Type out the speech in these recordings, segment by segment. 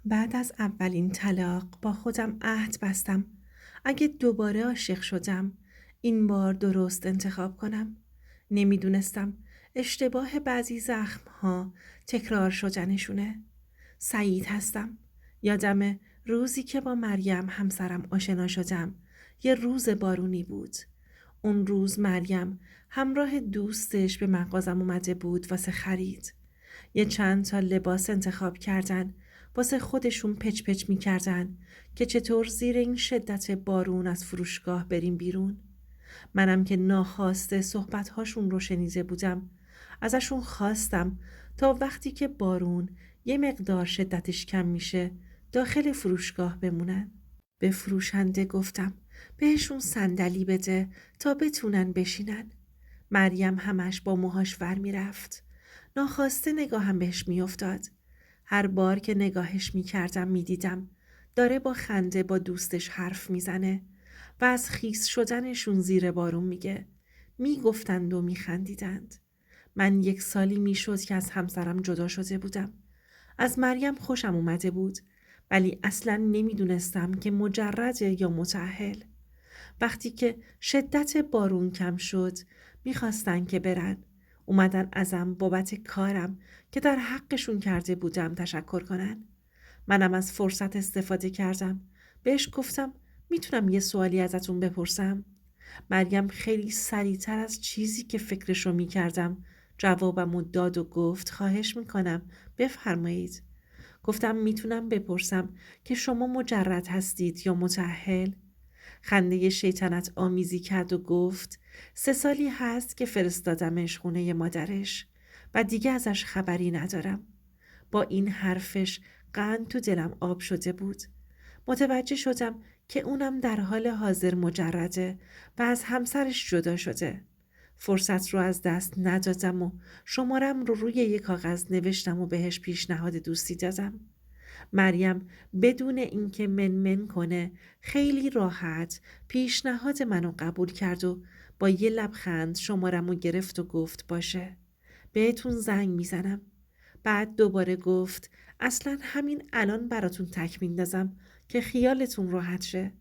بعد از اولین طلاق با خودم عهد بستم اگه دوباره عاشق شدم این بار درست انتخاب کنم. نمیدونستم اشتباه بعضی زخمها تکرار شدنشونه. سعید هستم. یادم روزی که با مریم همسرم آشنا شدم یه روز بارونی بود. اون روز مریم همراه دوستش به مغازم اومده بود واسه خرید. یه چند تا لباس انتخاب کردن واسه خودشون پچ پچ می کردن که چطور زیر این شدت بارون از فروشگاه بریم بیرون. منم که ناخواسته صحبت‌هاشون رو شنیده بودم ازشون خواستم تا وقتی که بارون یه مقدار شدتش کم میشه داخل فروشگاه بمونن. به فروشنده گفتم بهشون صندلی بده تا بتونن بشینن. مریم همش با موهاش ور میرفت. ناخواسته نگاهم بهش میافتاد. هر بار که نگاهش میکردم میدیدم داره با خنده با دوستش حرف میزنه و از خیس شدنشون زیر بارون میگه. میگفتند و میخندیدند. من 1 سالی میشد که از همسرم جدا شده بودم. از مریم خوشم اومده بود ولی اصلا نمیدونستم که مجرده یا متأهل. وقتی که شدت بارون کم شد میخواستن که برن. اومدن ازم بابت کارم که در حقشون کرده بودم تشکر کنن. منم از فرصت استفاده کردم. بهش گفتم میتونم یه سوالی ازتون بپرسم؟ مریم خیلی سریعتر از چیزی که فکرشو میکردم جوابمو داد و گفت خواهش میکنم بفرمایید. گفتم میتونم بپرسم که شما مجرد هستید یا متأهل؟ خنده شیطنت آمیزی کرد و گفت 3 سالی هست که فرستادمش خونه مادرش و دیگه ازش خبری ندارم. با این حرفش قند تو دلم آب شده بود. متوجه شدم که اونم در حال حاضر مجرده و از همسرش جدا شده. فرصت رو از دست ندادم و شمارم رو روی یک کاغذ نوشتم و بهش پیشنهاد دوستی دادم. مریم بدون اینکه منمن کنه خیلی راحت پیشنهاد منو قبول کرد و با یه لبخند شمارمو گرفت و گفت باشه. بهتون زنگ میزنم. بعد دوباره گفت اصلا همین الان براتون تک میندازم که خیالتون راحت شه.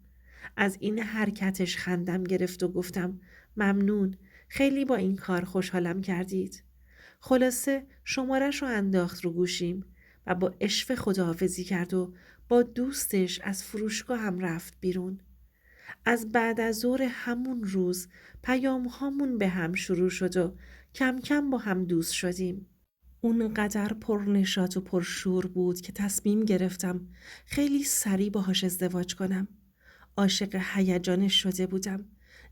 از این حرکتش خندم گرفت و گفتم ممنون، خیلی با این کار خوشحالم کردید. خلاصه شمارش رو انداخت رو گوشیم و با اشوه خداحافظی کرد و با دوستش از فروشگاه هم رفت بیرون. از بعد از ظهر همون روز پیام هامون به هم شروع شد و کم کم با هم دوست شدیم. اونقدر پرنشاط و پرشور بود که تصمیم گرفتم خیلی سریع باهاش ازدواج کنم. عاشق هیجانش شده بودم.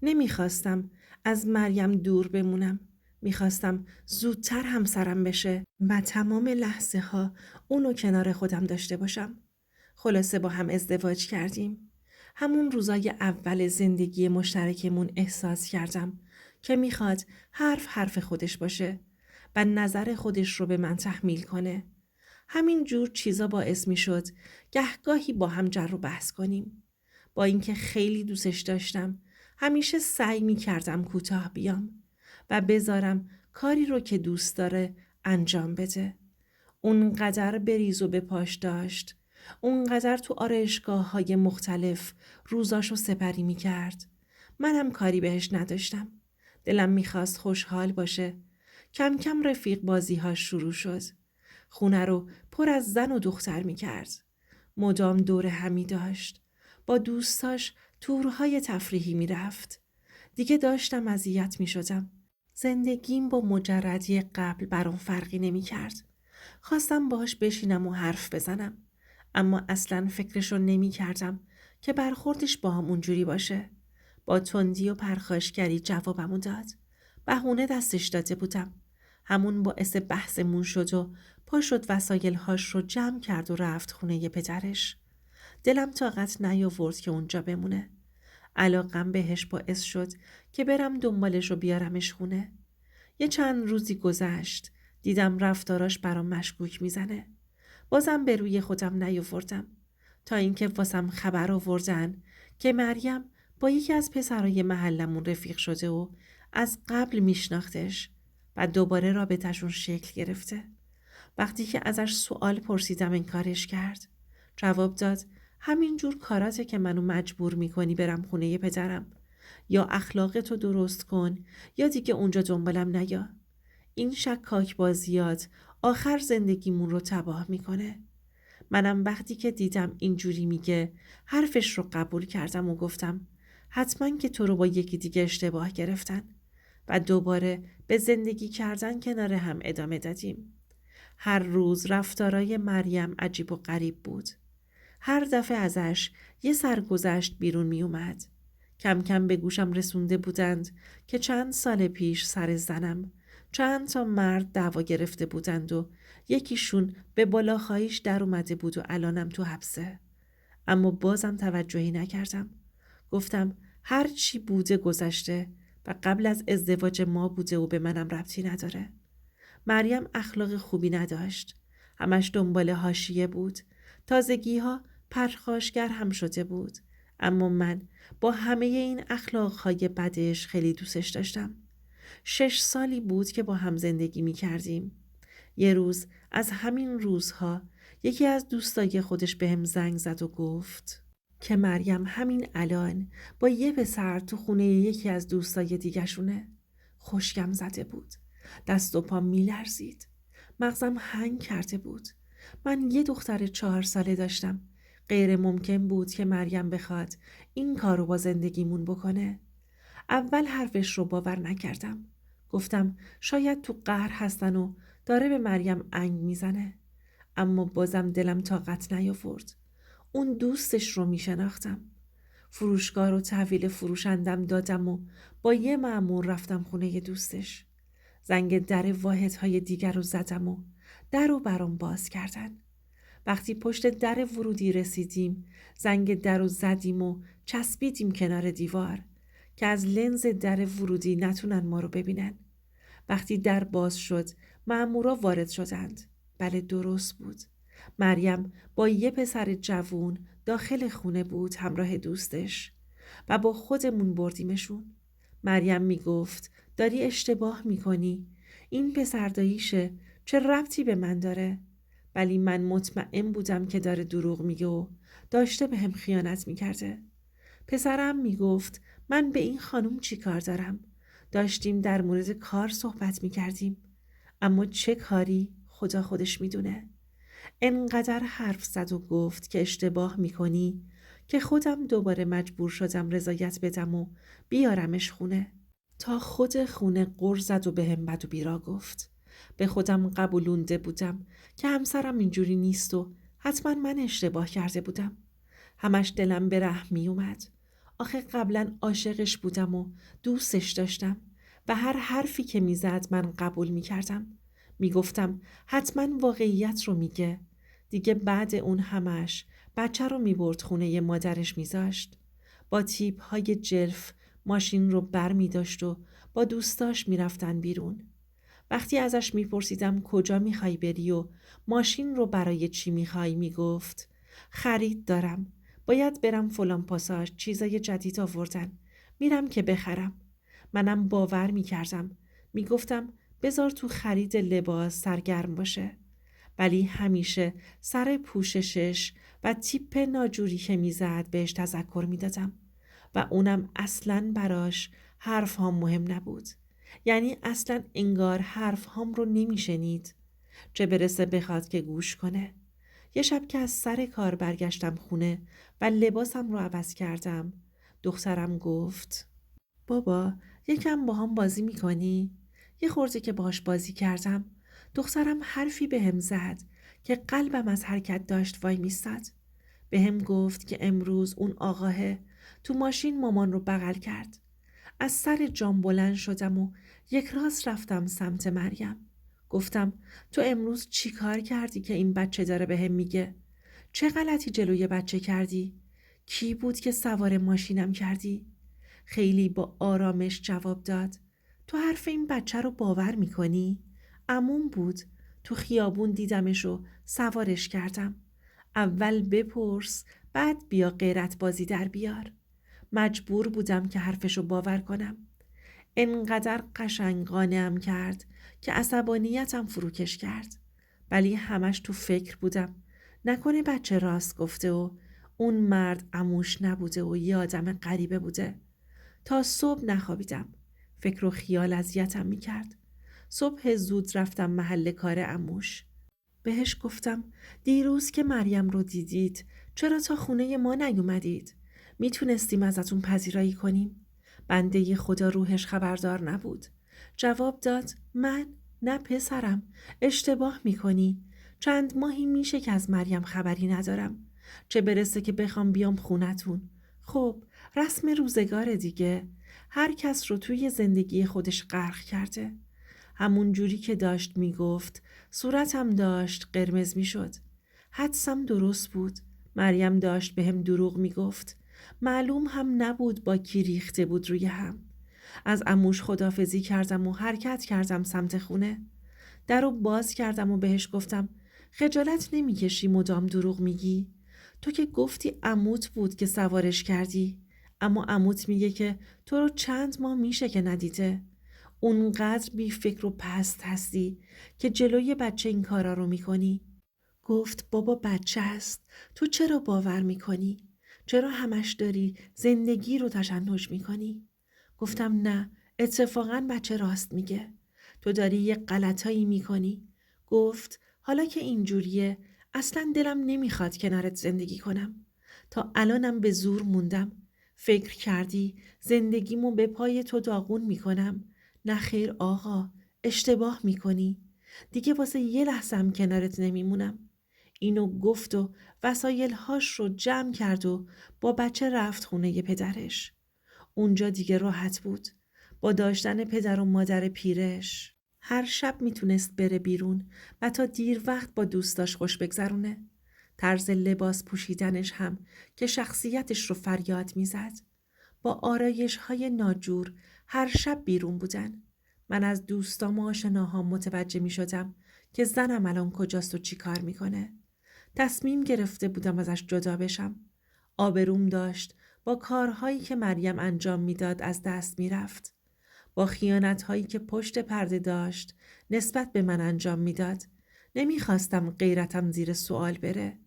نمیخواستم از مریم دور بمونم. میخواستم زودتر همسرم بشه و تمام لحظه ها اونو کنار خودم داشته باشم. خلاصه با هم ازدواج کردیم. همون روزای اول زندگی مشترکمون احساس کردم که میخواد حرف خودش باشه و نظر خودش رو به من تحمیل کنه. همین جور چیزا باعث میشد گهگاهی با هم جر و بحث کنیم. با اینکه خیلی دوستش داشتم همیشه سعی می کردم کوتاه بیام و بذارم کاری رو که دوست داره انجام بده. اونقدر بریز و به پاش داشت. اونقدر تو آرایشگاه‌های مختلف روزاشو سپری می کرد. منم کاری بهش نداشتم. دلم میخواست خوشحال باشه. کم کم رفیق بازی‌هاش شروع شد. خونه رو پر از زن و دختر می کرد. مدام دور همی داشت. با دوستاش تورهای تفریحی می رفت. دیگه داشتم اذیت می شدم. زندگیم با مجردی قبل برام فرقی نمی کرد. خواستم باش بشینم و حرف بزنم. اما اصلا فکرشو نمی کردم که برخوردش با هم اونجوری باشه. با تندی و پرخاشگری جوابمو داد. بهونه دستش داده بودم. همون باعث بحثمون شد و پا شد وسایل‌هاش رو جمع کرد و رفت خونه پدرش. دلم طاقت نیاورد که اونجا بمونه. علاقم بهش باعث شد که برم دنبالش و بیارمش خونه. یه چند روزی گذشت. دیدم رفتاراش برام مشکوک میزنه. بازم به روی خودم نیاوردم. تا اینکه واسم خبر آوردن که مریم با یکی از پسرای محلمون رفیق شده و از قبل میشناختش و دوباره رابطه‌شون شکل گرفته. وقتی که ازش سوال پرسیدم انکارش کرد. جواب داد همین جور کاراته که منو مجبور میکنی برم خونه پدرم. یا اخلاقتو درست کن یا دیگه اونجا دنبالم نیا. این شکاک بازیات آخر زندگیمون رو تباه میکنه. منم وقتی که دیدم اینجوری میگه حرفش رو قبول کردم و گفتم حتما که تو رو با یکی دیگه اشتباه گرفتن. و دوباره به زندگی کردن کنار هم ادامه دادیم. هر روز رفتارای مریم عجیب و غریب بود. هر دفعه ازش یه سرگذشت بیرون می اومد. کم کم به گوشم رسونده بودند که چند سال پیش سر زنم چند تا مرد دعوا گرفته بودند و یکیشون به بالاخاییش در اومده بود و الانم تو حبسه. اما بازم توجهی نکردم. گفتم هر چی بوده گذشته و قبل از ازدواج ما بوده و به منم ربطی نداره. مریم اخلاق خوبی نداشت. همش دنبال حاشیه بود. تازگی‌ها پرخاشگر هم شده بود. اما من با همه این اخلاقهای بدش خیلی دوستش داشتم. 6 سالی بود که با هم زندگی می کردیم. یه روز از همین روزها یکی از دوستای خودش بهم زنگ زد و گفت که مریم همین الان با یه پسر تو خونه یکی از دوستای دیگشونه. خشکم زده بود. دست و پا می لرزید. مغزم هنگ کرده بود. من یه دختر 4 ساله داشتم. غیر ممکن بود که مریم بخواد این کارو با زندگیمون بکنه. اول حرفش رو باور نکردم. گفتم شاید تو قهر هستن و داره به مریم انگ میزنه. اما بازم دلم طاقت نیاورد. اون دوستش رو میشناختم. فروشگاه رو تحویل فروشندم دادم و با یه مأمور رفتم خونه دوستش. زنگ در واحدهای دیگر رو زدم و در رو برام باز کردن. وقتی پشت در ورودی رسیدیم زنگ در رو زدیم و چسبیدیم کنار دیوار که از لنز در ورودی نتونن ما رو ببینن. وقتی در باز شد مأمورا وارد شدند. بله درست بود. مریم با یه پسر جوون داخل خونه بود همراه دوستش و با خودمون بردیمشون. مریم میگفت داری اشتباه میکنی. این پسر داییشه. چه ربطی به من داره؟ ولی من مطمئن بودم که داره دروغ میگه و داشته به هم خیانت میکرده. پسرم میگفت من به این خانم چی کار دارم؟ داشتیم در مورد کار صحبت میکردیم. اما چه کاری خدا خودش میدونه. انقدر حرف زد و گفت که اشتباه میکنی که خودم دوباره مجبور شدم رضایت بدم و بیارمش خونه. تا خود خونه غر زد و بهم بد و بیرا گفت. به خودم قبولونده بودم که همسرم اینجوری نیست و حتما من اشتباه کرده بودم. همش دلم به رحم می اومد. آخه قبلا عاشقش بودم و دوستش داشتم و هر حرفی که میزد من قبول میکردم. میگفتم حتما واقعیت رو میگه. دیگه بعد اون همش بچه رو میبرد خونه مادرش میذاشت. با تیپ های جلف ماشین رو بر میداشت و با دوستاش میرفتن بیرون. وقتی ازش میپرسیدم کجا میخوای بری و ماشین رو برای چی میخوای میگفت خرید دارم. باید برم فلان پاساژ چیزای جدید آوردن. میرم که بخرم. منم باور میکردم. میگفتم بذار تو خرید لباس سرگرم باشه. ولی همیشه سر پوششش و تیپ ناجوری که میزد بهش تذکر میدادم و اونم اصلاً براش حرف هم مهم نبود. یعنی اصلاً انگار حرف هم رو نمیشنید. چه برسه بخواد که گوش کنه. یه شب که از سر کار برگشتم خونه و لباسم رو عوض کردم دخترم گفت بابا یکم با هم بازی میکنی؟ یه خورده که باهاش بازی کردم دخترم حرفی بهم زد که قلبم از حرکت داشت وای میستاد. بهم گفت که امروز اون آقاه تو ماشین مامان رو بغل کرد. از سر جام بلند شدم و یک راست رفتم سمت مریم. گفتم تو امروز چی کار کردی که این بچه داره بهم میگه؟ چه غلطی جلوی بچه کردی؟ کی بود که سوار ماشینم کردی؟ خیلی با آرامش جواب داد تو حرف این بچه رو باور میکنی؟ عموم بود. تو خیابون دیدمش و سوارش کردم. اول بپرس بعد بیا غیرت بازی در بیار. مجبور بودم که حرفشو باور کنم. انقدر قشنگ قانعم کرد که عصبانیتم فروکش کرد. ولی همش تو فکر بودم. نکنه بچه راست گفته و اون مرد عموش نبوده و یه آدم غریبه بوده. تا صبح نخوابیدم. فکر و خیال اذیتم میکرد. صبح زود رفتم محل کار عموش. بهش گفتم دیروز که مریم رو دیدید چرا تا خونه ما نیومدید؟ میتونستیم ازتون پذیرایی کنیم؟ بنده خدا روحش خبردار نبود. جواب داد من؟ نه پسرم، اشتباه میکنی. چند ماهی میشه که از مریم خبری ندارم. چه برسه که بخوام بیام خونتون. خب رسم روزگار دیگه. هر کس رو توی زندگی خودش غرق کرده. همون جوری که داشت میگفت صورتم داشت قرمز میشد. حدسم درست بود. مریم داشت بهم دروغ میگفت. معلوم هم نبود با کی ریخته بود روی هم. از عموش خداحافظی کردم و حرکت کردم سمت خونه. درو باز کردم و بهش گفتم خجالت نمیکشی مدام دروغ میگی؟ تو که گفتی عموت بود که سوارش کردی. اما عموت میگه که تو رو چند ماه میشه که ندیده. اونقدر بی فکر و پست هستی که جلوی بچه این کارا رو میکنی. گفت بابا بچه است. تو چرا باور میکنی؟ چرا همش داری زندگی رو تشنج میکنی؟ گفتم نه، اتفاقا بچه راست میگه. تو داری یه غلطایی میکنی. گفت حالا که اینجوریه اصلا دلم نمیخواد کنارت زندگی کنم. تا الانم به زور موندم. فکر کردی زندگیمو به پای تو داغون میکنم. نه خیر آقا، اشتباه میکنی. دیگه واسه یه لحظم کنارت نمیمونم. اینو گفت و وسایلهاش رو جمع کرد و با بچه رفت خونه پدرش. اونجا دیگه راحت بود. با داشتن پدر و مادر پیرش هر شب میتونست بره بیرون و تا دیر وقت با دوستاش خوش بگذرونه. طرز لباس پوشیدنش هم که شخصیتش رو فریاد میزد. با آرایش های ناجور هر شب بیرون بودن. من از دوستام و آشناهام متوجه می شدم که زنم الان کجاست و چی کار میکنه. تصمیم گرفته بودم ازش جدا بشم. آبروم داشت با کارهایی که مریم انجام میداد از دست میرفت. با خیانتهایی که پشت پرده داشت نسبت به من انجام میداد. نمیخواستم غیرتم زیر سوال بره.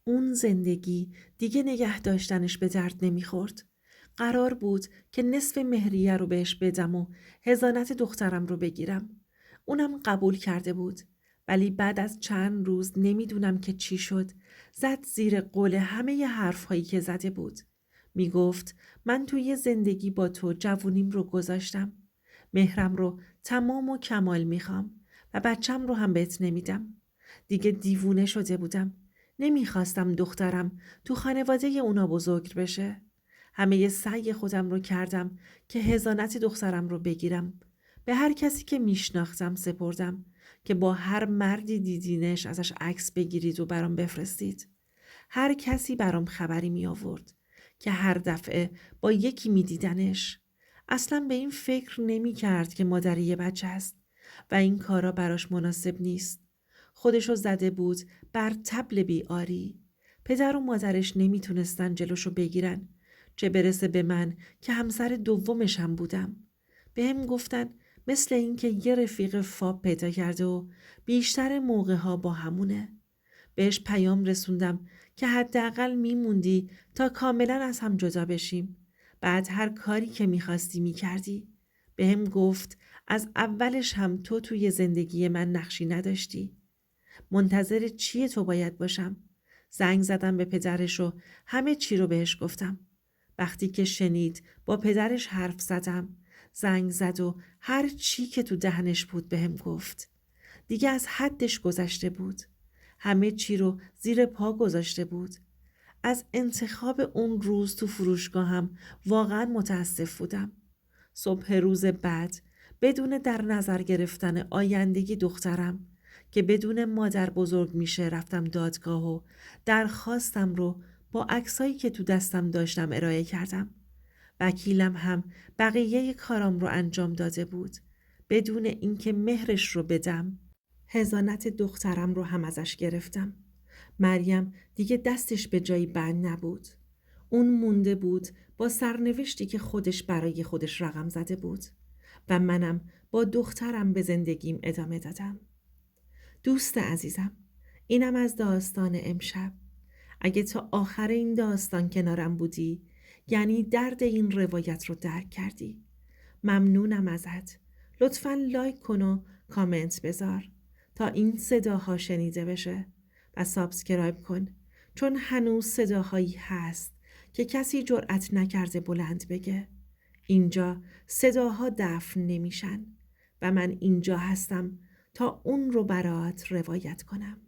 اون زندگی دیگه نگه داشتنش به درد نمیخورد. قرار بود که نصف مهریه رو بهش بدم و حضانت دخترم رو بگیرم. اونم قبول کرده بود. ولی بعد از چند روز نمیدونم که چی شد. زد زیر قول همه ی حرفهایی که زده بود. میگفت من توی زندگی با تو جوونیم رو گذاشتم. مهرم رو تمام و کمال میخوام و بچم رو هم بهت نمیدم. دیگه دیوونه شده بودم. نمیخواستم دخترم تو خانواده اونا بزرگ بشه. همه سعی خودم رو کردم که حضانت دخترم رو بگیرم. به هر کسی که میشناختم سپردم که با هر مردی دیدینش ازش عکس بگیرید و برام بفرستید. هر کسی برام خبری می آورد که هر دفعه با یکی می دیدنش. اصلا به این فکر نمی کرد که مادری یه بچه است و این کارا براش مناسب نیست. خودشو زده بود بر طبل بیاری. پدر و مادرش نمیتونستن جلوشو بگیرن. چه برسه به من که همسر دومشم بودم. بهم گفتن مثل این که یه رفیق فاب پیدا کرده و بیشتر موقع ها با همونه. بهش پیام رسوندم که حداقل میموندی تا کاملا از هم جدا بشیم. بعد هر کاری که میخواستی میکردی. بهم گفت از اولش هم تو توی زندگی من نقشی نداشتی. منتظر چیه تو باید باشم؟ زنگ زدم به پدرش و همه چی رو بهش گفتم. وقتی که شنید با پدرش حرف زدم، زنگ زد و هر چی که تو دهنش بود بهم گفت. دیگه از حدش گذشته بود. همه چی رو زیر پا گذاشته بود. از انتخاب اون روز تو فروشگاهم واقعا متاسف بودم. صبح روز بعد بدون در نظر گرفتن آیندگی دخترم که بدون مادر بزرگ میشه رفتم دادگاه و درخواستم رو با عکسایی که تو دستم داشتم ارائه کردم. وکیلم هم بقیه کارام رو انجام داده بود. بدون اینکه مهرش رو بدم حضانت دخترم رو هم ازش گرفتم. مریم دیگه دستش به جایی بند نبود. اون مونده بود با سرنوشتی که خودش برای خودش رقم زده بود و منم با دخترم به زندگیم ادامه دادم. دوست عزیزم، اینم از داستان امشب. اگه تا آخر این داستان کنارم بودی، یعنی درد این روایت رو درک کردی. ممنونم ازت. لطفاً لایک کن و کامنت بذار تا این صداها شنیده بشه و سابسکرایب کن، چون هنوز صداهایی هست که کسی جرأت نکرده بلند بگه. اینجا صداها دفن نمیشن و من اینجا هستم تا اون رو برات روایت کنم.